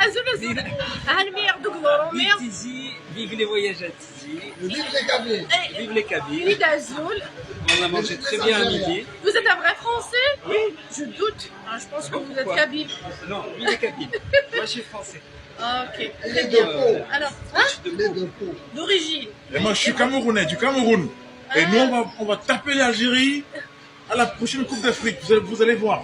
Azul, un meilleur de Gloromir. Tizi, vive les voyages à Tizi. Vive les Kabyles. Vive les Kabyles. L'île d'Azul. On a mangé très bien à midi. Vous êtes un vrai Français? Oui. Je doute. Ah, je pense que vous êtes Pourquoi? Kabyle. Non, vive les Kabyles. Moi, je suis français. Ah, ok. Les Très deux bien. peaux. Alors, hein? Les deux peaux. D'origine. Et moi, je suis Camerounais, du Cameroun. Et nous, on va taper l'Algérie à la prochaine Coupe d'Afrique. Vous allez voir.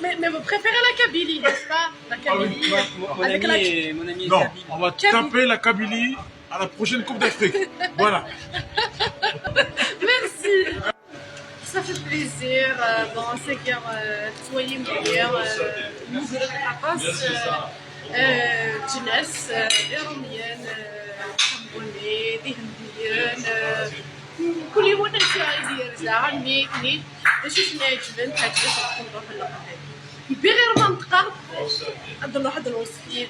Mais vous préférez la Kabylie, n'est-ce pas? La Kabylie. Mon Avec ami est Non, Kabyle. on va taper la Kabylie à la prochaine Coupe d'Afrique. Voilà. Merci. Ça fait plaisir. Bon, c'est que soyez meilleurs. Nous جناس إيرانيين كامروني ذهنيين كل يوم نساء يرجع نيك باش نعجبن تعجبش نروح للقضاء يبي غير منطقة عندنا واحد الوصفين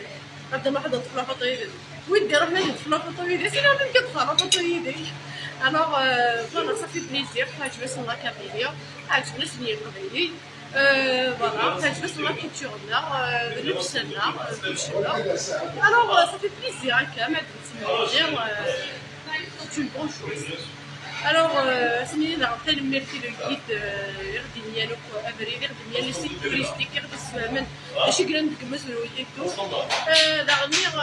عندنا واحد الفلافطويد ودي رحنا للفلافطويد سينا من كتخرج فلافطويد alors voilà ça fait plaisir تعجبنا لا كابيليا تعجبنا سنية القضاء voilà, ça je suis la culture là, le piscine là, alors ça fait plaisir quand même de se dire, c'est une bonne chose. Alors c'est mieux d'avoir le merci le guide يخدم ou avril يخدم les sites touristiques يخدم من شي قلنا نتقمص الويتو دغنيغ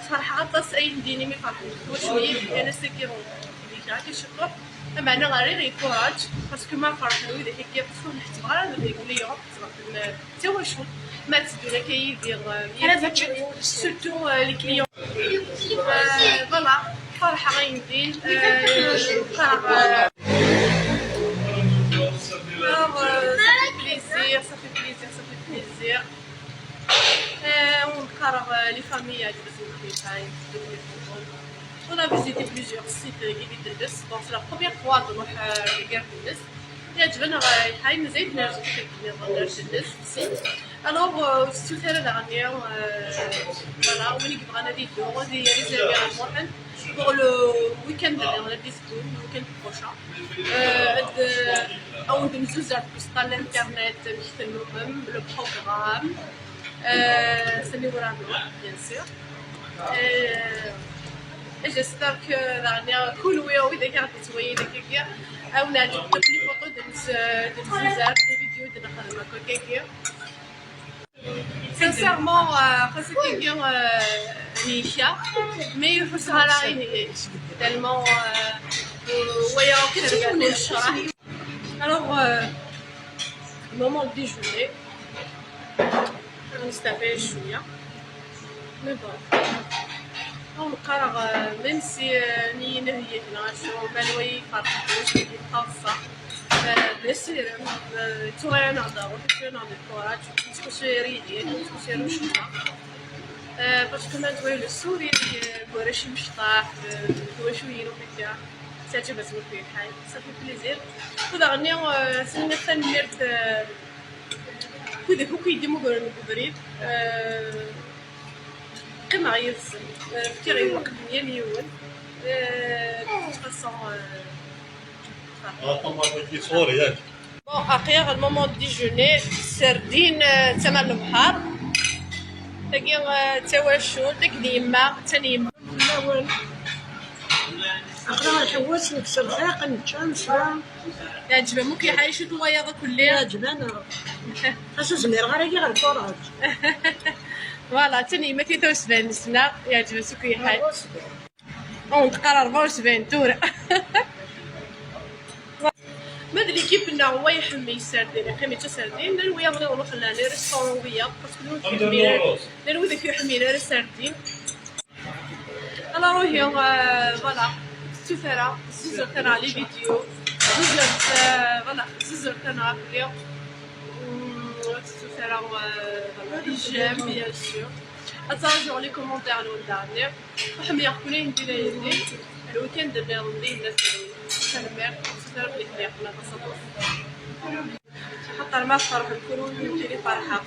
صراحة غطاس أي مدينة ما فرحت شوية أنا ساكيرون اللي قاعد يشقق معنا غير كوراج باسكو ما فرحوا إذا هيك باسكو نحتبغ هذا يقول لي روح تبغى حتى هو شغل ما تسدونا كيدير سورتو لي كليون فوالا فرحة غيمدين ça fait plaisir. On parle les familles à on a visité plusieurs sites Guédidès. Bon, c'est la première fois de nous Guédidès. يعجبنا الحي مزيد نرجع Guédidès aussi. Alors tout à l'heure dernière voilà on est بغينا نديرو غادي ريزيرفي واحد pour le week-end dernier le week-end prochain أو ندوزو زاد بوسطة الانترنت نحتلوهم لو بروغرام سمي ورانا bien sûr j'espère que dernière كل وإذا كانت تسوي دقيقة أو نعجب لي فوتو دنزار دي فيديو دنخدم كيكيا sincèrement c'était bien Nisha mais il faut se rallier tellement alors moment de déjeuner on s'est fait chouïa mais bon on قرر même si ني نهيتنا شو بالوي فرحتوش خاصة بسير تورا نهضر وتشوفنا الكورة تشوفوا ريدين تشوفوا شوشنا باسكو ما نتوي السوري كوراشي مشطاح كوراشي ينو فيها تعجبت في الحال صافي بليزير ودغني سنة تنمرت كذا كوكي ديمو بريد قمع يزن فتيغي وقت مليون Bon, après le moment de déjeuner, sardine, تمر البحر تلقى تواشو تقديمة تنيمة الأول أقرأ الحواس نكسر فاق نتشانس يعجبها مو كيعيشوا الوياضة كلها يعجبنا خاصو زمير غير غير الكراج فوالا تنيمة 73 سنة يعجبها سكي حي ونتقرا 74 تورا ما ادري كيف انه هو يحمي السردين يحمي السردين لان ويا بغيو نروح لنا لي ريستورون ويا باسكو لان وذا كيحمي لنا السردين الو هي فوالا سوفرا زوزرتنا لي فيديو زوزرت فوالا زوزرتنا اليوم سوفرا جيم بيان سور اتاجور لي كومونتير لو دارني وحمي يقولي ندير يدي الويكاند اللي ندير الناس كنمير سوفرا بلي كليق لا تصدق حتى الماء فرح الكل ويمكن فرحه